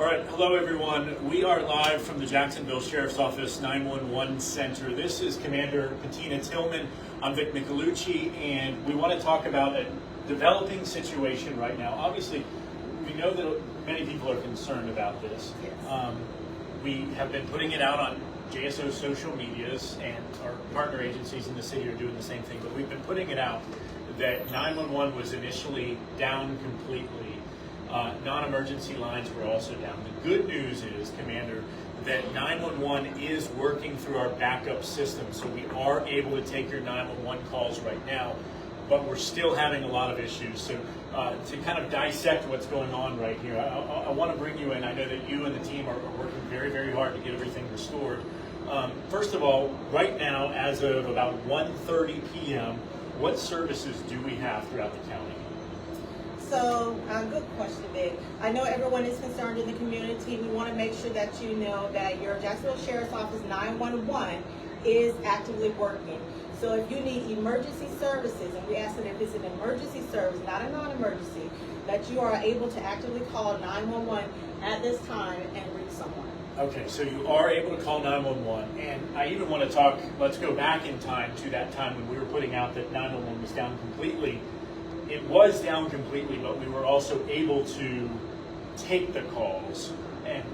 All right, hello everyone. We are live from the Jacksonville Sheriff's Office 911 Center. This is Commander Petena Tillman. I'm Vic Micolucci, and we want to talk about a developing situation right now. Obviously, we know that many people are concerned about this. Yes. We have been putting it out on JSO social medias, and our partner agencies in the city are doing the same thing, but we've been putting it out that 911 was initially down completely. Non-emergency lines were also down. The good news is, Commander, that 911 is working through our backup system, so we are able to take your 911 calls right now, but we're still having a lot of issues. So to kind of dissect what's going on right here, I want to bring you in. I know that you and the team are working very, very hard to get everything restored. First of all, right now, as of about 1:30 p.m., what services do we have throughout the county? So, good question, Vic. I know everyone is concerned in the community. We want to make sure that you know that your Jacksonville Sheriff's Office 911 is actively working. So if you need emergency services, and we ask that if it's an emergency service, not a non-emergency, that you are able to actively call 911 at this time and reach someone. Okay, so you are able to call 911, and I even want to talk, let's go back in time to that time when we were putting out that 911 was down completely. It was down completely, but we were also able to take the calls and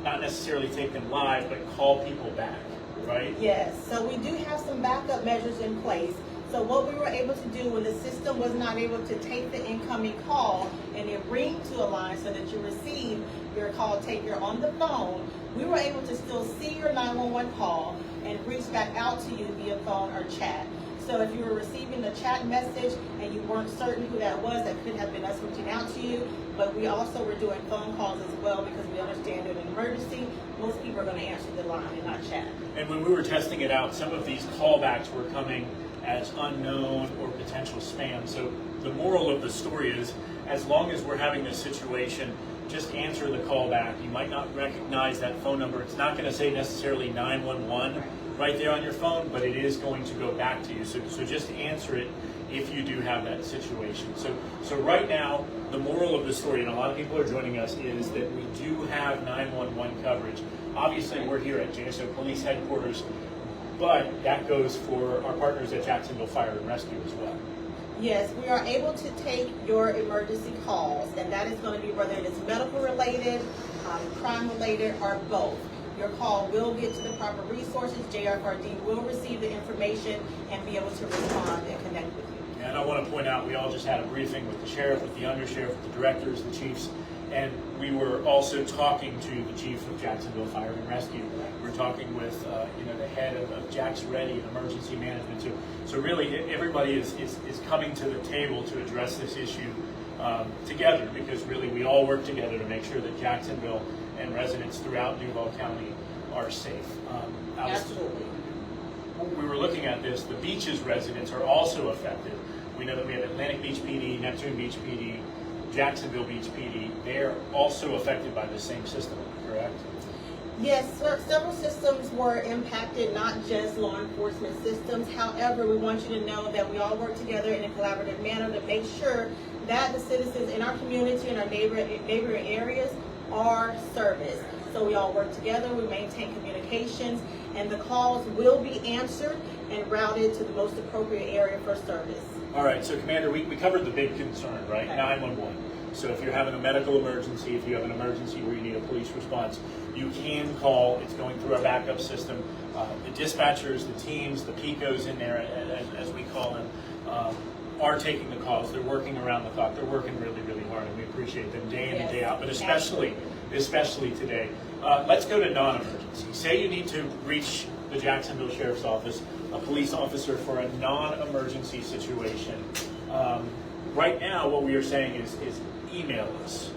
not necessarily take them live, but call people back, right? Yes, so we do have some backup measures in place. So what we were able to do when the system was not able to take the incoming call and it ring to a line so that you receive your call taker on the phone, we were able to still see your 911 call and reach back out to you via phone or chat. So if you were receiving the chat message and you weren't certain who that was, that could have been us reaching out to you. But we also were doing phone calls as well because we understand in an emergency, most people are going to answer the line and not chat. And when we were testing it out, some of these callbacks were coming as unknown or potential spam. So the moral of the story is, as long as we're having this situation, just answer the call back. You might not recognize that phone number. It's not going to say necessarily 911 right there on your phone, but it is going to go back to you. So just answer it if you do have that situation. So right now, the moral of the story, and a lot of people are joining us, is that we do have 911 coverage. Obviously, we're here at JSO Police Headquarters, but that goes for our partners at Jacksonville Fire and Rescue as well. Yes, we are able to take your emergency calls, and that is going to be whether it is medical related, crime related, or both. Your call will get to the proper resources. JFRD will receive the information and be able to respond and connect with you. And I want to point out, we all just had a briefing with the sheriff, with the undersheriff, with the directors, the chiefs, and we were also talking to the chief of Jacksonville Fire and Rescue. We're talking with the head of JAXSHERIFF and emergency management. So really, everybody is coming to the table to address this issue together, because really we all work together to make sure that Jacksonville and residents throughout Duval County are safe. Absolutely. We were looking at this. The beaches residents are also affected. We know that we have Atlantic Beach PD, Neptune Beach PD, Jacksonville Beach PD. They're also affected by the same system, correct? Yes, several systems were impacted, not just law enforcement systems. However, we want you to know that we all work together in a collaborative manner to make sure that the citizens in our community and our neighboring areas are serviced. So we all work together, we maintain communications, and the calls will be answered and routed to the most appropriate area for service. All right, so Commander, we covered the big concern, right? Okay. 911. So if you're having a medical emergency, if you have an emergency where you need a police response, you can call. It's going through our backup system. The dispatchers, the teams, the PICOs in there, as we call them, are taking the calls. They're working around the clock. They're working really, really hard, and we appreciate them day in and day out, but especially today. Let's go to non-emergency. Say you need to reach the Jacksonville Sheriff's Office, a police officer for a non-emergency situation. Right now, what we are saying is email us.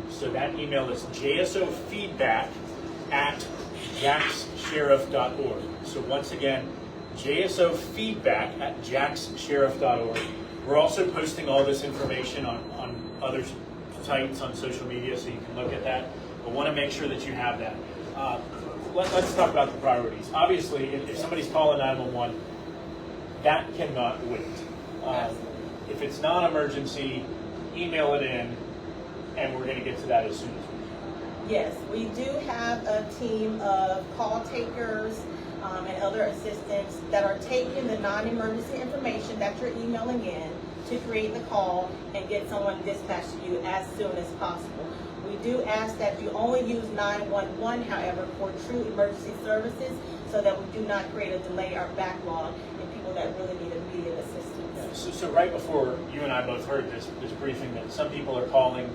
So that email is jsofeedback@jaxsheriff.org. So once again, jsofeedback@jaxsheriff.org. We're also posting all this information on other sites on social media, so you can look at that. But want to make sure that you have that. Let's talk about the priorities. Obviously, if somebody's calling 911, that cannot wait. If it's non-emergency, email it in, and we're going to get to that as soon as we can. Yes, we do have a team of call takers and other assistants that are taking the non-emergency information that you're emailing in to create the call and get someone dispatched to you as soon as possible. We do ask that you only use 911, however, for true emergency services so that we do not create a delay or backlog in people that really need immediate assistance. So right before you and I both heard this briefing that some people are calling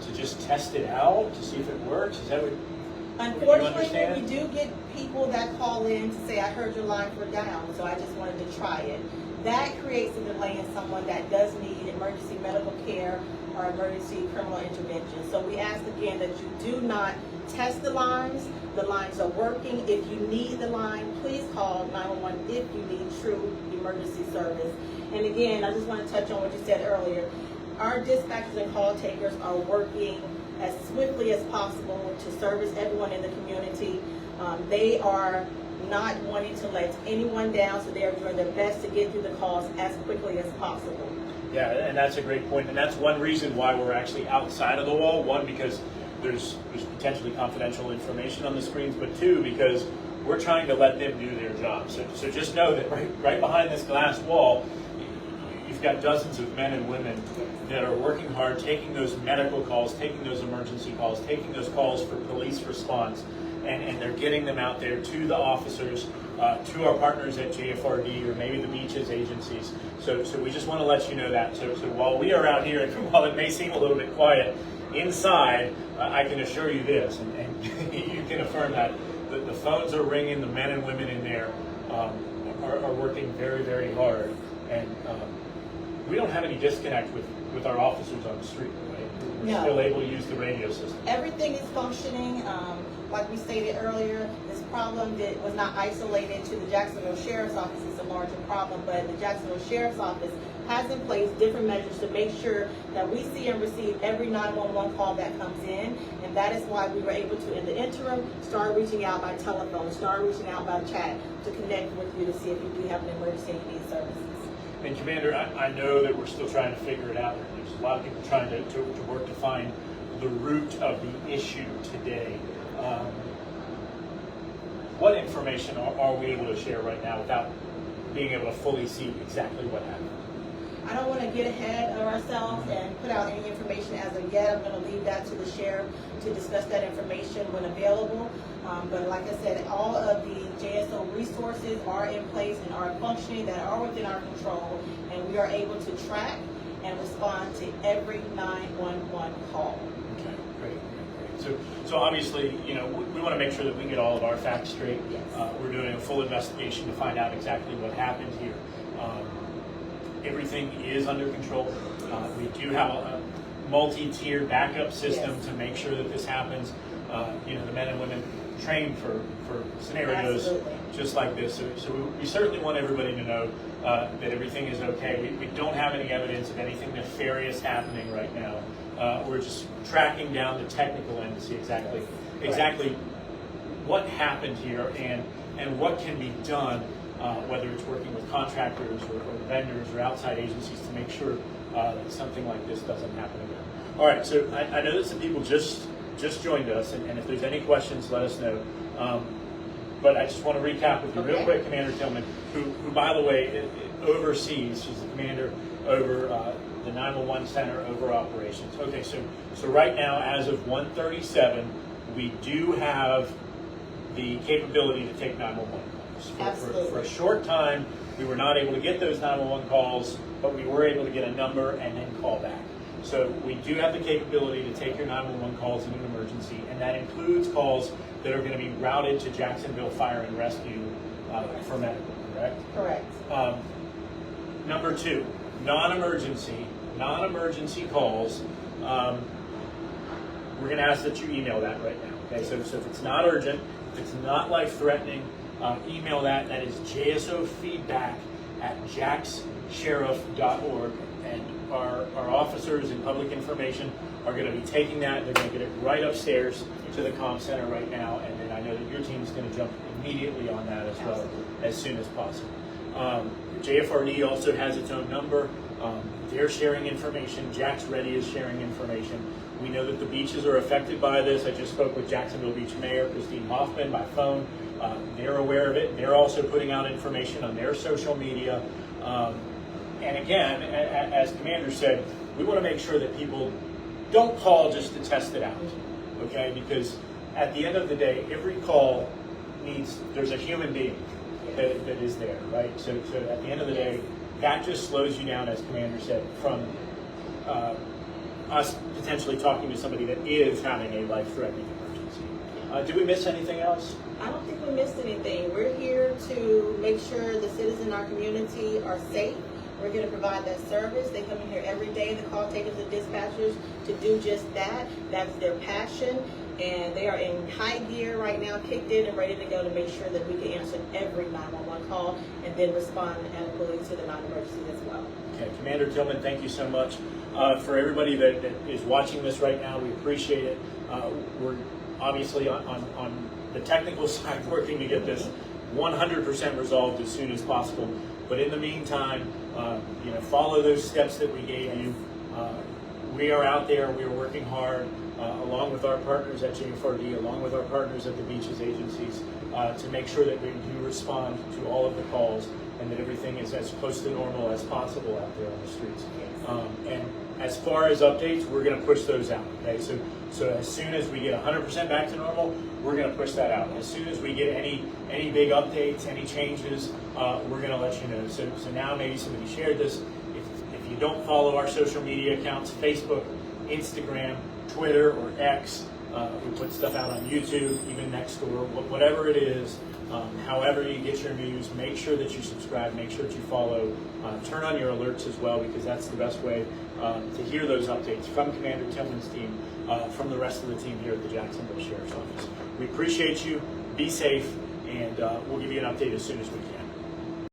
to just test it out to see if it works. Is that what? Unfortunately, we do get people that call in to say, I heard your lines were down, so I just wanted to try it. That creates a delay in someone that does need emergency medical care or emergency criminal intervention. So we ask again that you do not test the lines. The lines are working. If you need the line, please call 911 if you need true emergency service. And again, I just want to touch on what you said earlier. Our dispatchers and call takers are working as swiftly as possible to service everyone in the community. They are not wanting to let anyone down, so they are doing their best to get through the calls as quickly as possible. Yeah, and that's a great point, and that's one reason why we're actually outside of the wall. One, because there's potentially confidential information on the screens, but two, because we're trying to let them do their job. So just know that right behind this glass wall, you've got dozens of men and women that are working hard, taking those medical calls, taking those emergency calls, taking those calls for police response, and they're getting them out there to the officers, to our partners at JFRD or maybe the beaches agencies. So we just want to let you know that. So while we are out here, and while it may seem a little bit quiet, inside, I can assure you this, and you can affirm that, the phones are ringing, the men and women in there are working very, very hard. And we don't have any disconnect with our officers on the street, right? We're still able to use the radio system. Everything is functioning. Like we stated earlier, this problem was not isolated to the Jacksonville Sheriff's Office. It's a larger problem, but the Jacksonville Sheriff's Office has in place different measures to make sure that we see and receive every 911 call that comes in, and that is why we were able to, in the interim, start reaching out by telephone, start reaching out by chat to connect with you to see if you do have an emergency and you need services. And Commander, I know that we're still trying to figure it out. There's a lot of people trying to work to find the root of the issue today. What information are we able to share right now without being able to fully see exactly what happened? I don't want to get ahead of ourselves and put out any information as of yet. I'm going to leave that to the sheriff to discuss that information when available. But like I said, all of the JSO resources are in place and are functioning, that are within our control, and we are able to track and respond to every 911 call. Okay, great. So obviously, we want to make sure that we get all of our facts straight. Yes. We're doing a full investigation to find out exactly what happened here. Everything is under control. We do have a multi-tiered backup system to make sure that this happens. The men and women trained for scenarios just like this. So we certainly want everybody to know that everything is okay. We don't have any evidence of anything nefarious happening right now. We're just tracking down the technical end to see exactly what happened here and what can be done, whether it's working with contractors or vendors or outside agencies to make sure that something like this doesn't happen again. All right, so I know that some people just joined us, and if there's any questions, let us know. But I just want to recap with you real quick, Commander Tillman, who by the way, oversees, she's the commander over the 911 Center over operations. Okay, so right now, as of 1:37, we do have the capability to take 911 calls. For a short time, we were not able to get those 911 calls, but we were able to get a number and then call back. So we do have the capability to take your 911 calls in an emergency, and that includes calls that are going to be routed to Jacksonville Fire and Rescue for medical, correct? Correct. Number two, non-emergency calls. We're going to ask that you email that right now. Okay, so if it's not urgent, if it's not life-threatening, email that. That is jsofeedback@jaxsheriff.org, and our officers in public information are going to be taking that. They're going to get it right upstairs to the comm center right now, and then I know that your team is going to jump immediately on that as well, as soon as possible. JFRD also has its own number. They're sharing information. JAXSHERIFF is sharing information. We know that the beaches are affected by this. I just spoke with Jacksonville Beach Mayor Christine Hoffman by phone. They're aware of it. They're also putting out information on their social media. And again, as Commander said, we want to make sure that people don't call just to test it out, okay? Because at the end of the day, every call there's a human being that is there, right? So at the end of the day, that just slows you down, as Commander said, from us potentially talking to somebody that is having a life-threatening emergency. Did we miss anything else? I don't think we missed anything. We're here to make sure the citizens in our community are safe. We're going to provide that service. They come in here every day, the call takers and dispatchers, to do just that. That's their passion, and they are in high gear right now, kicked in and ready to go to make sure that we can answer every 911 call and then respond adequately to the non-emergencies as well. Okay, Commander Tillman, thank you so much. For everybody that is watching this right now, we appreciate it. We're obviously on the technical side working to get this 100% resolved as soon as possible. But in the meantime, follow those steps that we gave you. We are out there. We are working hard, along with our partners at JFRD, along with our partners at the beaches agencies, to make sure that we do respond to all of the calls and that everything is as close to normal as possible out there on the streets. And as far as updates, we're going to push those out. Okay, so as soon as we get 100% back to normal, we're going to push that out. As soon as we get any big updates, any changes, we're going to let you know. So now maybe somebody shared this. If you don't follow our social media accounts, Facebook, Instagram, Twitter, or X, we put stuff out on YouTube, even Nextdoor, whatever it is. However you get your news, make sure that you subscribe, make sure that you follow, turn on your alerts as well, because that's the best way to hear those updates from Commander Tillman's team, from the rest of the team here at the Jacksonville Sheriff's Office. We appreciate you, be safe, and we'll give you an update as soon as we can.